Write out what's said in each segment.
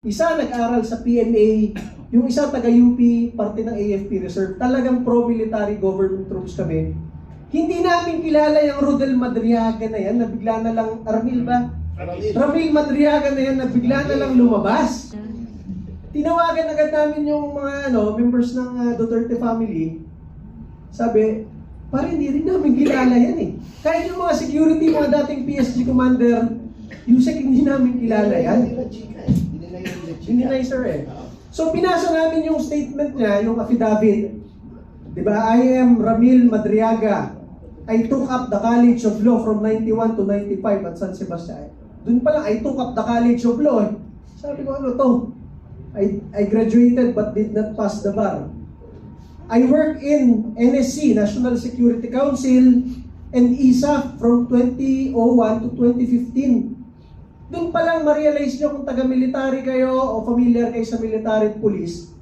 Isa nag-aral sa PMA, yung isa taga-UP, parte ng AFP Reserve. Talagang pro-military government troops kami. Hindi namin kilala yung Rodel Madriaga na yan, na bigla na lang, Armil ba? Ramil Madriaga na yan, na bigla na lang lumabas. Tinawagan agad namin yung mga members ng Duterte family. Sabi, parang hindi rin namin kilala yan eh. Kahit yung mga security, mga dating PSG commander, Yusek, hindi namin kilala yan. Hindi na sir eh. So pinasa namin yung statement niya, yung affidavit. Diba, I am Ramil Madriaga. I took up the College of Law from 91 to 95 at San Sebastian. Doon pa lang, I took up the College of Law eh. Sabi ko, ano to? I graduated but did not pass the bar. I work in NSC, National Security Council, and ISAF from 2001 to 2015. Doon pa lang ma-realize nyo kung taga-military kayo o familiar kayo sa military at police.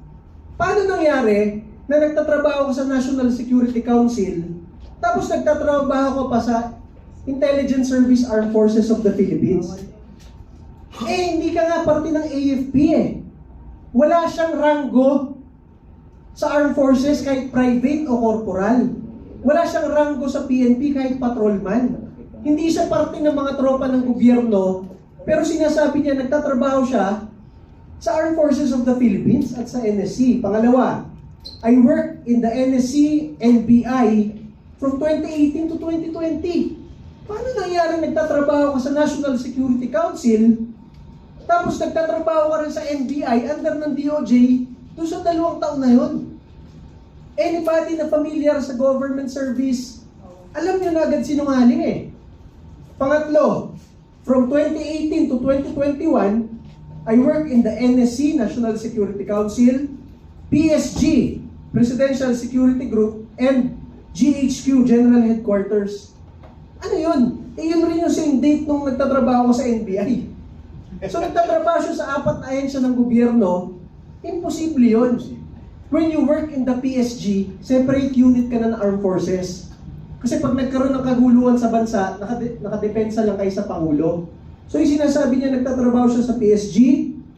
Paano nangyari na nagtatrabaho ko sa National Security Council, tapos nagtatrabaho ko pa sa Intelligence Service Armed Forces of the Philippines? Eh, hindi ka nga parte ng AFP eh. Wala siyang ranggo sa Armed Forces kahit private o corporal. Wala siyang ranggo sa PNP kahit patrolman. Hindi siya parte ng mga tropa ng gobyerno, pero sinasabi niya nagtatrabaho siya sa Armed Forces of the Philippines at sa NSC. Pangalawa, I work in the NSC NBI from 2018 to 2020. Paano nangyari nagtatrabaho ka sa National Security Council, tapos nagtatrabaho ka rin sa NBI under ng DOJ doon sa 2 taon na yun? Anybody na familiar sa government service, alam nyo na agad sinungaling eh. Pangatlo, from 2018 to 2021, I work in the NSC, National Security Council, PSG, Presidential Security Group, and GHQ, General Headquarters. Ano yun? Eh yun rin yung same date nung nagtatrabaho ko sa NBI. So nagtatrabaho siya sa 4 na ahensya ng gobyerno, imposible yun. When you work in the PSG, separate unit ka na ng armed forces. Kasi pag nagkaroon ng kaguluhan sa bansa, nakadepensa lang kayo sa Pangulo. So yung sinasabi niya, nagtatrabaho siya sa PSG,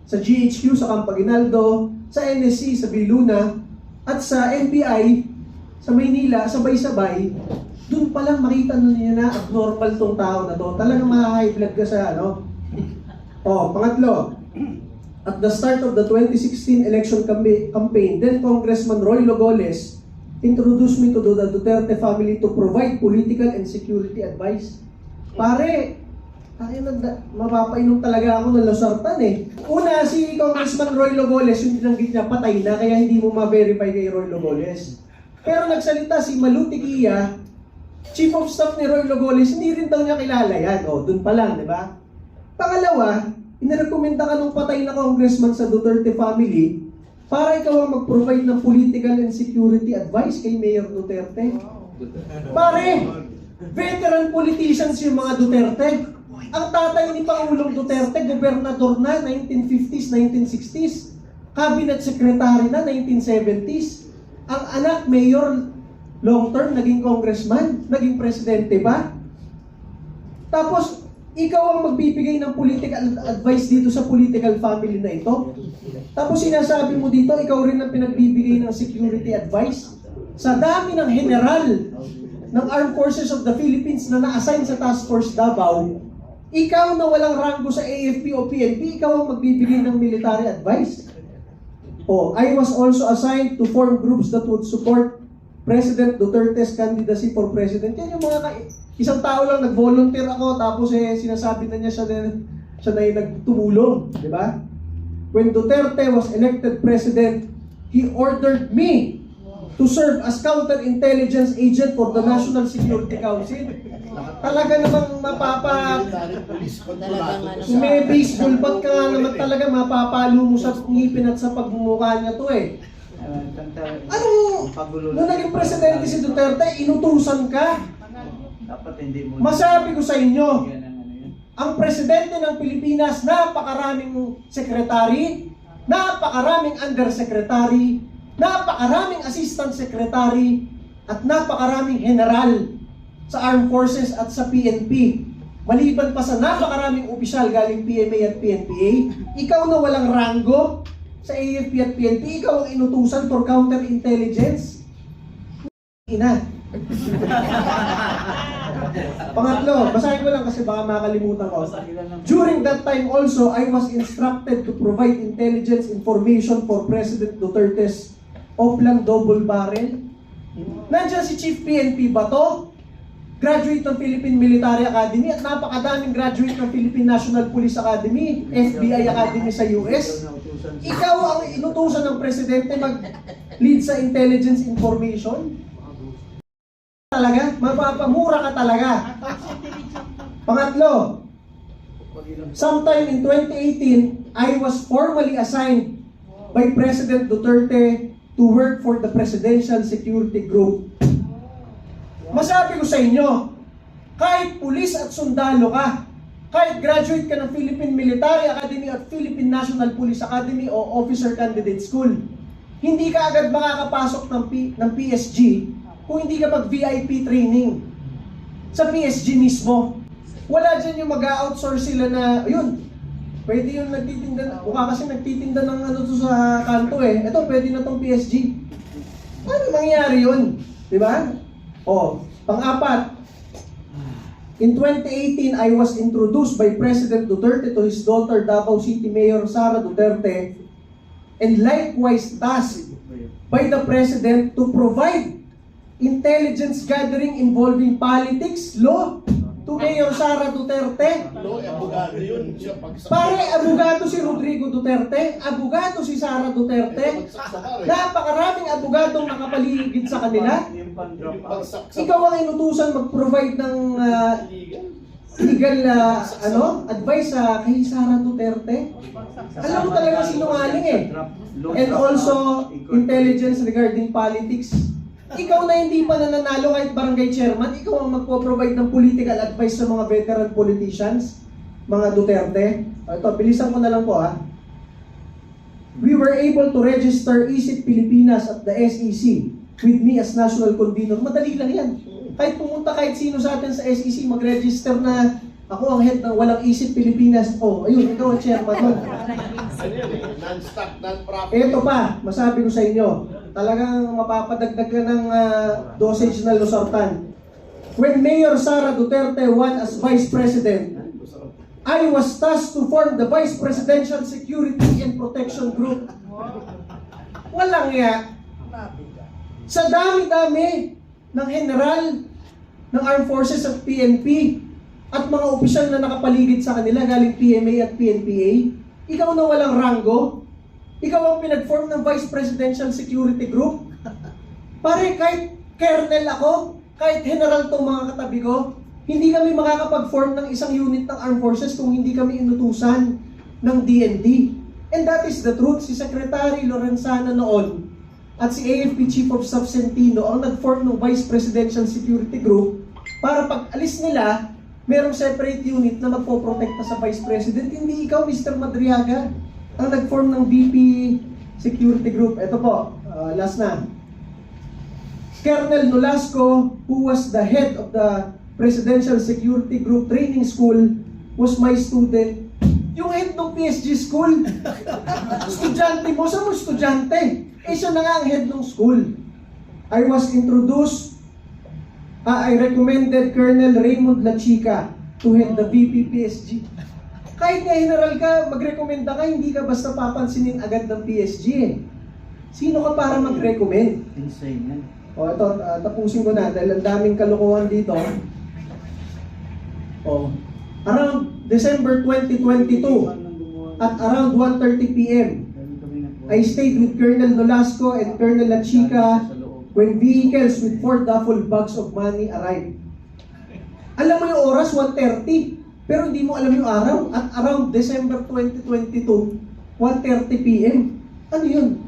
sa GHQ, sa Camp Aguinaldo, sa NSC, sa Biluna, at sa NBI, sa Maynila, sabay-sabay. Doon pa lang makita niya na abnormal tong tao na to. Talagang ma-high blood ka sa pangatlo. At the start of the 2016 election campaign, then Congressman Roy Logoles introduced me to the Duterte family to provide political and security advice. Pare, mapapainom talaga ako ng losartan eh. Una, si Congressman Roy Logoles, yung tinanggit niya, patay na, kaya hindi mo ma-verify kay Roy Logoles. Pero nagsalita si Malu Tiquia, Chief of Staff ni Roy Logoles, hindi rin daw niya kilala yan. O, dun pa lang, di ba? Pangalawa, inirekomenda ka nung patay na congressman sa Duterte family para ikaw ang mag-provide ng political and security advice kay Mayor Duterte. Pare, veteran politicians yung mga Duterte. Ang tatay ni Pangulong Duterte, gobernador na, 1950s, 1960s. Cabinet secretary na, 1970s. Ang anak, mayor, long-term, naging congressman, naging presidente pa. Tapos, ikaw ang magbibigay ng political advice dito sa political family na ito. Tapos sinasabi mo dito, ikaw rin ang pinagbibigay ng security advice. Sa dami ng general ng Armed Forces of the Philippines na na-assign sa Task Force Davao, ikaw na walang ranggo sa AFP o PNP, ikaw ang magbibigay ng military advice. I was also assigned to form groups that would support President Duterte's candidacy for president. Yan yung mga isang tao lang, nag-volunteer ako, tapos sinasabi na niya siya na yung nagtumulong, di ba? When Duterte was elected president, he ordered me to serve as counterintelligence agent for the National Security Council. Talaga namang may baseball bat ka nga naman talaga, mapapalo mo sa ngipin at sa pagmumukha niya to eh. Nung naging presidente si Duterte, inutusan ka. Masabi ko sa inyo, ang presidente ng Pilipinas, napakaraming sekretary, napakaraming undersecretary, napakaraming assistant secretary, at napakaraming general sa Armed Forces at sa PNP. maliban pa sa napakaraming opisyal galing PMA at PNPA, ikaw na walang ranggo sa AFP at PNP, ikaw ang inutusan for counterintelligence. Ina. Pangatlo, basahin ko lang kasi baka makalimutan ko. During that time also, I was instructed to provide intelligence information for President Duterte's Oplang Double Barrel. Nandiyan si Chief PNP ba to? Graduate ng Philippine Military Academy at napakadaming graduate ng Philippine National Police Academy, FBI Academy sa US. Ikaw ang inutusan ng Presidente mag-lead sa intelligence information? Talaga? Mapapamura ka talaga. Pangatlo, sometime in 2018, I was formally assigned by President Duterte to work for the Presidential Security Group. Masabi ko sa inyo, kahit pulis at sundalo ka, kahit graduate ka ng Philippine Military Academy at Philippine National Police Academy o Officer Candidate School, hindi ka agad makakapasok ng PSG kung hindi ka mag-VIP training sa PSG mismo. Wala dyan yung mag-outsource sila na, yun, pwede yung nagtitinda, mukha kasi nagtitinda ng ano to sa kanto eh. Ito, pwede na tong PSG. Ano mangyayari yun? Diba? O, pang-apat, in 2018, I was introduced by President Duterte to his daughter, Davao City Mayor Sara Duterte, and likewise tasked by the President to provide intelligence gathering involving politics, law, to Mayor Sara Duterte. Abogado yun. Pare, abogado si Rodrigo Duterte, abogado si Sara Duterte, napakaraming abogadong nakapaligid sa kanila. Ikaw ang inutusan mag-provide ng legal advice kay Sara Duterte. Alam mo talaga sinungaling eh. And also, intelligence regarding politics. Ikaw na hindi pa nananalo kahit barangay chairman, ikaw ang magpo-provide ng political advice sa mga veteran politicians, mga Duterte. Ito, bilisan ko na lang po ha. We were able to register ISIT Pilipinas at the SEC with me as national convener. Madali lang yan. Kahit pumunta kahit sino sa atin sa SEC, mag-register na ako ang head ng walang ISIT Pilipinas. Oh, ayun, ikaw ang chairman nun. Non-stop, non-profit. Ito pa, masabi ko sa inyo, talagang mapapadagdag ka ng dosage na losartan. When Mayor Sara Duterte won as Vice President, I was tasked to form the Vice Presidential Security and Protection Group. Walang ya. Sa dami-dami ng general ng Armed Forces at PNP at mga opisyal na nakapaligid sa kanila galing PMA at PNPA, ikaw na walang ranggo, ikaw ang pinag-form ng Vice Presidential Security Group. Pare, kahit colonel ako, kahit general tong mga katabi ko, hindi kami makakapag-form ng isang unit ng Armed Forces kung hindi kami inutusan ng DND. And that is the truth. Si Secretary Lorenzana noon at si AFP Chief of Staff Centino ang nag-form ng Vice Presidential Security Group para pag alis nila, merong separate unit na magpoprotekta sa Vice President. Hindi ikaw, Mr. Madriaga, ang nag-form ng VP Security Group. Ito po, last na. Colonel Nolasco, who was the head of the Presidential Security Group Training School, was my student. Yung head ng PSG school, estudyante mo, saan mo estudyante? Eh siya na nga ang head ng school. I was introduced, I recommended Colonel Raymond Lachica to head the VP PSG. Kahit nga general ka, magrekomenda ka, hindi ka basta papansinin agad ng PSG eh. Sino ka para mag-recommend? Insane yan. O ito, tapusin ko na dahil ang daming kalokohan dito. O, around December 2022 at around 1:30 p.m. I stayed with Colonel Nolasco and Colonel Lachica when vehicles with 4 duffel bags of money arrived. Alam mo yung oras, 1:30. Pero hindi mo alam yung araw. At around December 2022, 1:30 p.m. Ano yun?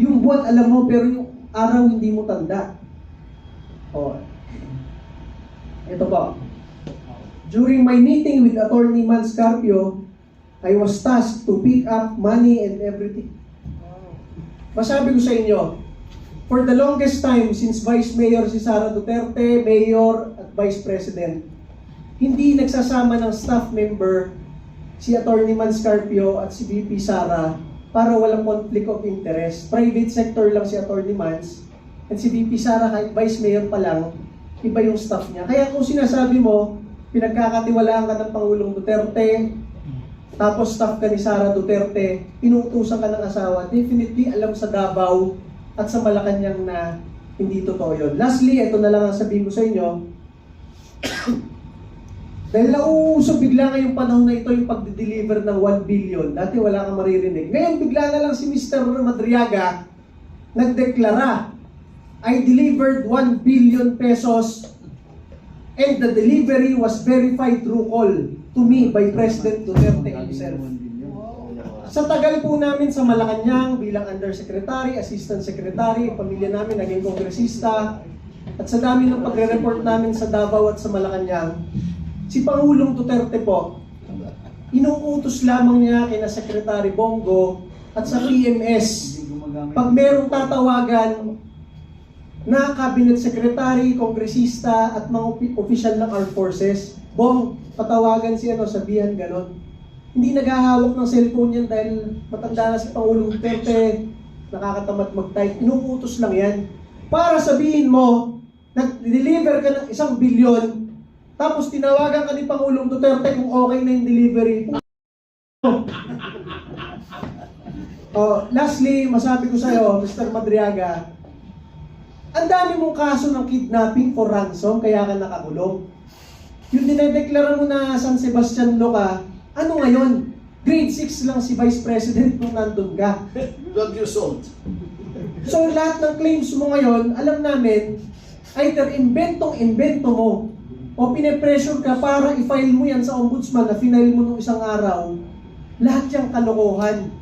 Yung buwan alam mo, pero yung araw hindi mo tanda. O. Ito po. During my meeting with Attorney Man Scarpio, I was tasked to pick up money and everything. Masabi ko sa inyo, for the longest time, since Vice Mayor si Sara Duterte, Mayor at Vice President, hindi nagsasama ng staff member si Attorney Manscarpio at si VP Sara para walang conflict of interest. Private sector lang si Attorney Mans at si VP Sara kahit Vice Mayor pa lang, iba yung staff niya. Kaya kung sinasabi mo, pinagkakatiwalaan ka ng Pangulong Duterte, tapos staff ka ni Sara Duterte, inuutusan ka ng asawa, definitely alam sa Davao at sa Malacanang na hindi totoo yun. Lastly, ito na lang ang sabihin ko sa inyo. Dahil nauusog bigla ngayong panahon na ito yung pagde-deliver ng 1 billion. Dati wala kang maririnig. Ngayon bigla na lang si Mr. Madriaga nagdeklara, I delivered 1 billion pesos and the delivery was verified through call to me by President Duterte himself. Sa tagal po namin sa Malacanang bilang Undersecretary, Assistant Secretary, pamilya namin naging kongresista, at sa dami ng pagre-report namin sa Davao at sa Malacanang, si Pangulong Duterte po, inuutos lamang niya kina Secretary Bongo at sa PMS. Pag merong tatawagan na Cabinet Secretary, Kongresista at mga opisyal ng Armed Forces, Bong, patawagan si sabihan ganon. Hindi naghahawak ng cellphone yan dahil matanda na si Pangulong Duterte, nakakatamad mag-type. Inuutos lang yan. Para sabihin mo, nag-deliver ka ng 1 billion, tapos tinawagan ka ni Pangulong Duterte kung okay na yung delivery. Lastly, masabi ko sa'yo, Mr. Madriaga, ang dami mong kaso ng kidnapping for ransom, kaya ka nakakulong. Yung dinedeklara mo na San Sebastian ka, ano ngayon? Grade 6 lang si Vice President nung nandun ka. Drug you sold. So lahat ng claims mo ngayon, alam namin, either inventong-invento mo, o pine-pressure ka para i-file mo yan sa ombudsman na final mo nung isang araw, lahat yung kalokohan.